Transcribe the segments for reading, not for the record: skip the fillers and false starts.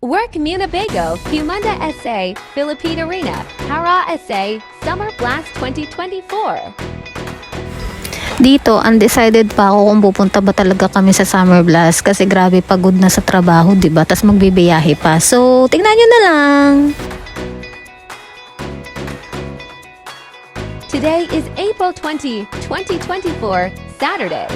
Work Munabago, Humanda SA, Philippine Arena, Para SA, Summer Blast 2024. Dito, undecided pa ako kung pupunta ba talaga kami sa Summer Blast kasi grabe pagod na sa trabaho, 'di ba? Tas magbibiyahe pa. So, tingnan niyo na lang. Today is April 20, 2024, Saturday.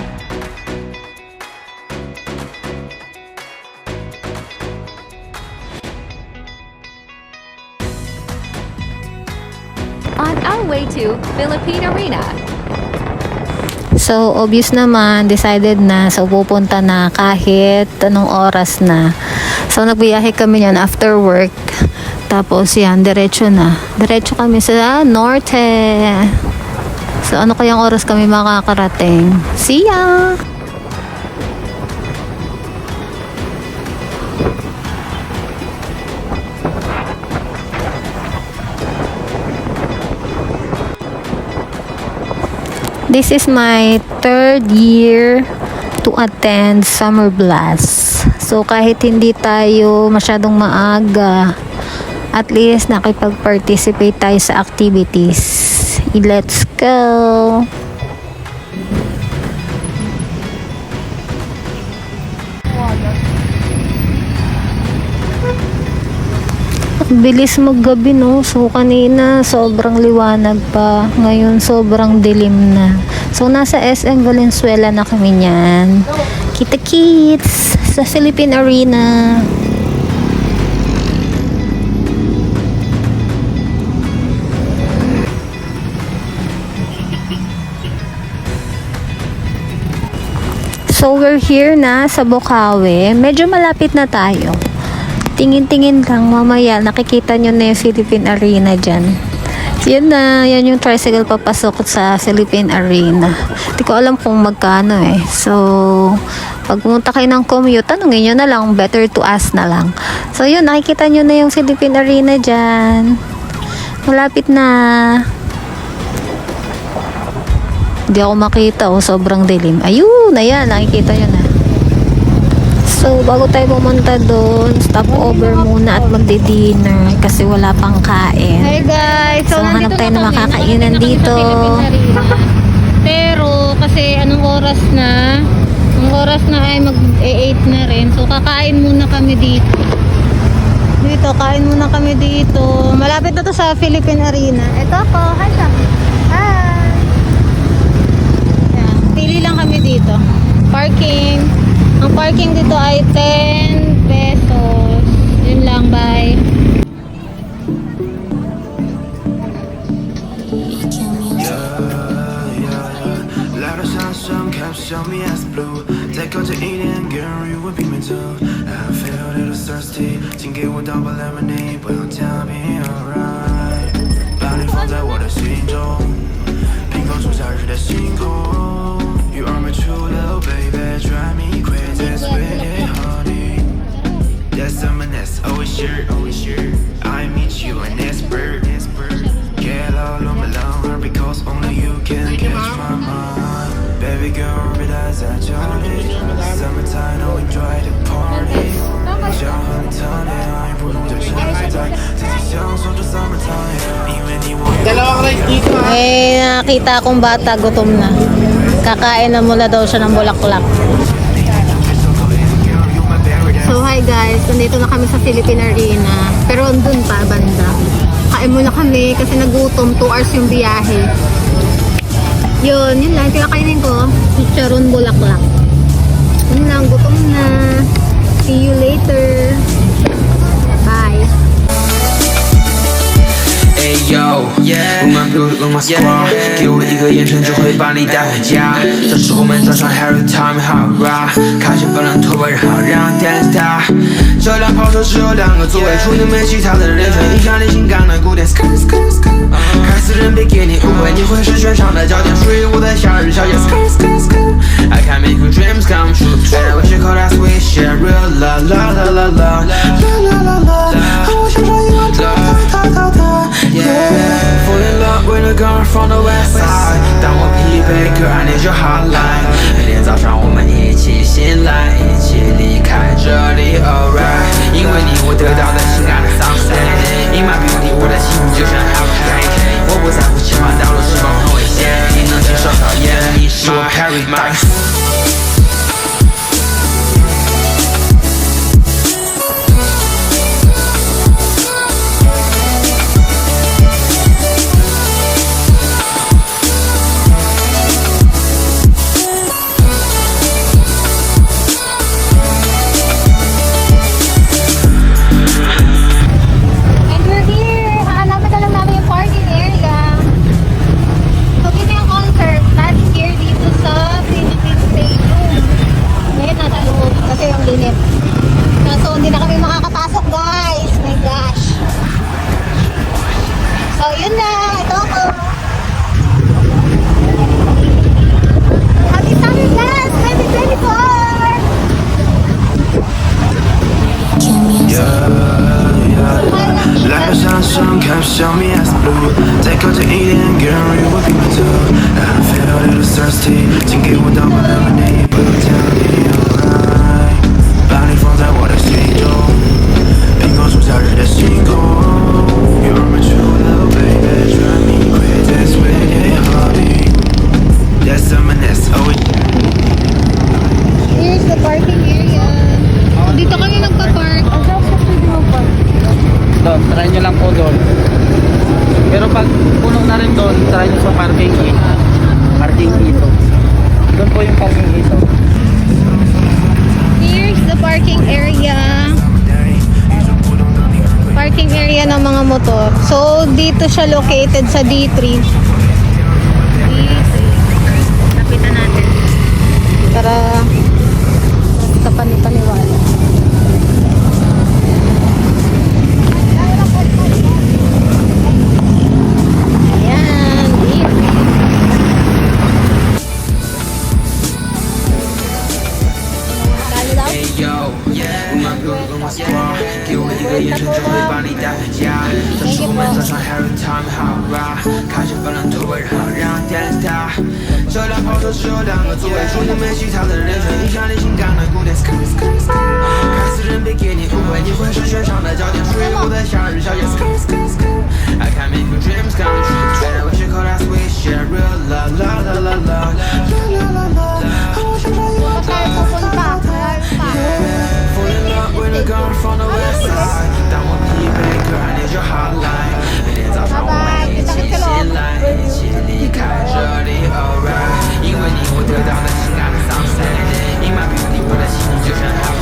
On our way to Philippine Arena. So, obvious naman, decided na. So, pupunta na kahit anong oras na. So, nagbiyahe kami yan after work. Tapos, yan, diretso na. Diretso kami sa norte. So, ano kayang oras kami makakarating? See ya! This is my third year to attend Summer Blast. So, kahit hindi tayo masyadong maaga, at least nakipag-participate tayo sa activities. Let's go! Bilis maggabi, no? So, kanina sobrang liwanag pa. Ngayon sobrang dilim na. So, nasa SM Valenzuela na kami niyan. Kita-kits sa Philippine Arena. So, we're here na sa Bocaue. Medyo malapit na tayo. Tingin-tingin lang, mamaya nakikita nyo na yung Philippine Arena dyan. Yan na, yan yung tricycle papasok sa Philippine Arena. Hindi ko alam kung magkano eh. So, pag pumunta kayo ng commute, tanungin nyo na lang, better to ask na lang. So yun, nakikita nyo na yung Philippine Arena dyan. Malapit na. Hindi ako makita, oh, sobrang dilim. Ayun, ayan, nakikita nyo na. So, bago tayo pumunta doon, stop over muna at magdi-dinner kasi wala pang kain. Hey guys! So, hanap tayo ng makakainan dito. Pero, kasi anong oras na? Ang oras na ay mag-8 na rin. So, kakain muna kami dito. Kain muna kami dito. Malapit na to sa Philippine Arena. Ito ako. Hi, Sam. Hi! Yan. Pili lang kami dito. Parking. Ang parking dito ay 10 pesos. Yun lang, bye. Show me as blue， 再靠近一点，更容易吻闭眉头。I feel a little thirsty， 请给我倒杯 lemonade， 不要加冰 ，alright。把你放在我的心中，拼凑出夏日的星空。You are my true love, baby, drive me crazy, sweetie honey. There's someone that's always sure, I meet you in this bird. Get all on my long because only you can catch my mind. Baby girl, realize that Johnny Summertime, no enjoy the party 想和你谈恋爱不如就现在自己享受这 summertime 因为你我Eh, nakita akong bata, gutom na. Kakain na muna daw siya ng bulaklak. So, hi guys. Nandito na kami sa Philippine Arena. Pero andun pa, banda. Kain muna kami kasi nagutom. 2 hours yung biyahe. Yun lang. Pinakainin ko. Chicharon bulaklak. Yun lang. Gutom na. See you later. Bye. Hey yo， 我们不用 my squad， 给我一个眼神就会把你带回家。这时候我们装上 Harry Time 好 rap， 开始奔浪拖把，然后让电视塔。这辆跑车只有2个座位，除你们其他的人全影响你性感的古典。开始人别给你误会，你会是全场的焦点，属于我的夏日小姐。I can make your dreams come true， and I wish you could ask we share real love， la la la la la la la la， 和我享受一晚这太太太。Fall in love with a girl from the west side， 当我疲惫 girl I need your hotline， 每天早上我们一起醒来，一起离开这里 alright， 因为你我的晚上看小米 as blue，再靠近一点，更容易我拼满头。I feel a little thirsty，请给我倒杯 lemonade，不要讲你 alright，把你放在我的心中，苹果树夏日的星空。You're my true love baby， drive me crazy sweet yeah honey， that's a menace oh Here's the parking area. Dito kami nagpa-park. Doon, try nyo lang po doon. Pero pag puno na rin doon, try nyo sa parking A. Parking ito. Doon po yung parking ito. Here's the parking area. Parking area ng mga motor. So, dito siya located sa D3. D3. Lapitan natin. Para sa panipaniwala. Ayan, D3. Hey yo，我马哥跟我 squad， 给我一个眼神就会把你带回家。当出门早上还有 time 好吧，开车本来就会让电塔。这辆跑车只有2个座位，除了没其他的人声影响你性感的古典。看似人别给你误会，你会是全场的焦点，属于我的夏日小夜。I can make your dreams come true， 虽然我是口袋 sweet share real love la la la la la la la。Fall in love with a girl from the west side， 当我疲惫，girl I need your hotline， 每天早上我们一起醒来，一起离开这里 alright， 因为你我得到了情感的 sunset， In my beauty 我的心里就像 hot，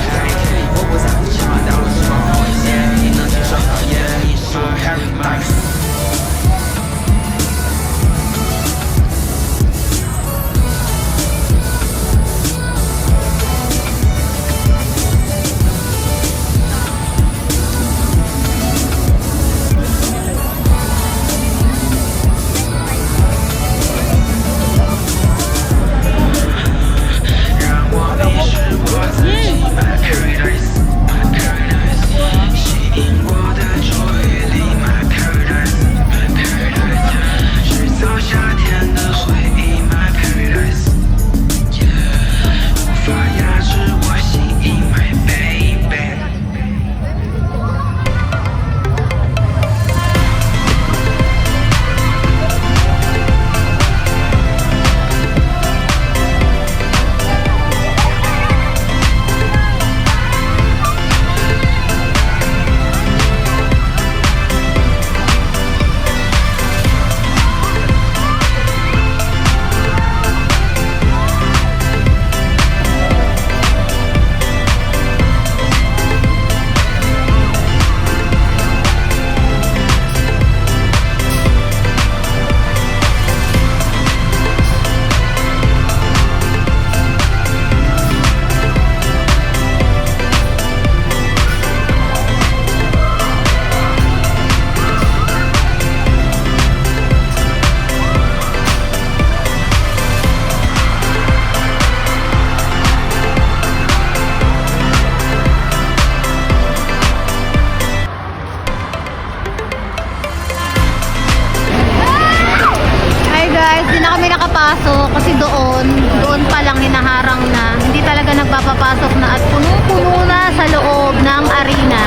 我不在乎前方道路是否危险，你能接受考验，你是我 paradise。Kasi doon pa lang hinaharang na. Hindi talaga nagpapapasok na at puno-puno na sa loob ng arena.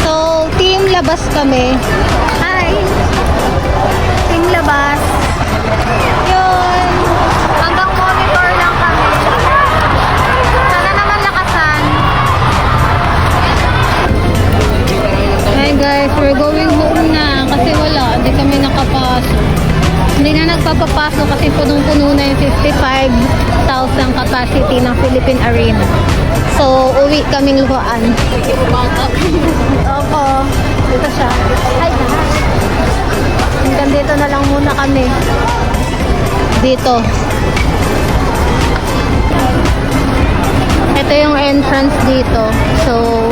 So, team labas kami. Hi! Team labas. Yun. Hanggang monitor lang kami. Sana naman lakasan. Hi guys, we're going home na. Kasi wala, hindi kami nakapasok. Hindi na nagpapapasok kasi punong-puno na yung 55,000 capacity ng Philippine Arena. So, uwi kaming luhaan. Opo. Dito siya. Hi guys. Hanggang dito na lang muna kami. Dito. Ito yung entrance dito. So,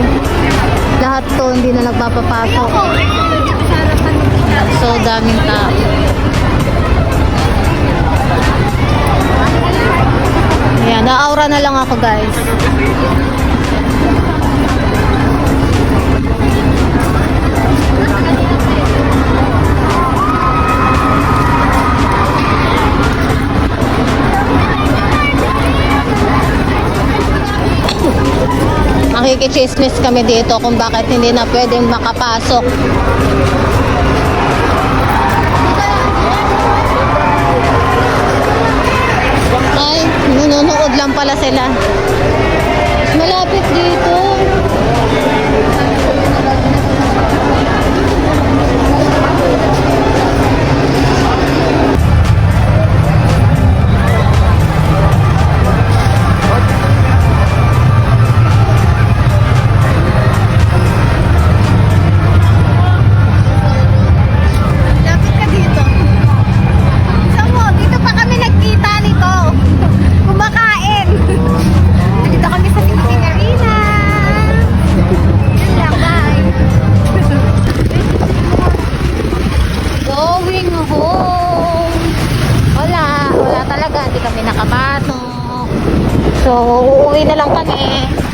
lahat to hindi na nagpapapasok. So, daming tao. Ayan, na-aura na lang ako guys. nakikichismis kami dito kung bakit hindi na pwedeng makapasok. Ay, nanonood lang pala sila. Malapit dito. Lapit ka dito. Saan mo? Dito pa kami nagkita nito. Kumakain. Dito kami sa Philippine Arena. Yan lang, bye. Going home. Wala talaga. Hindi kami nakapasok. So, uuwi na lang kami.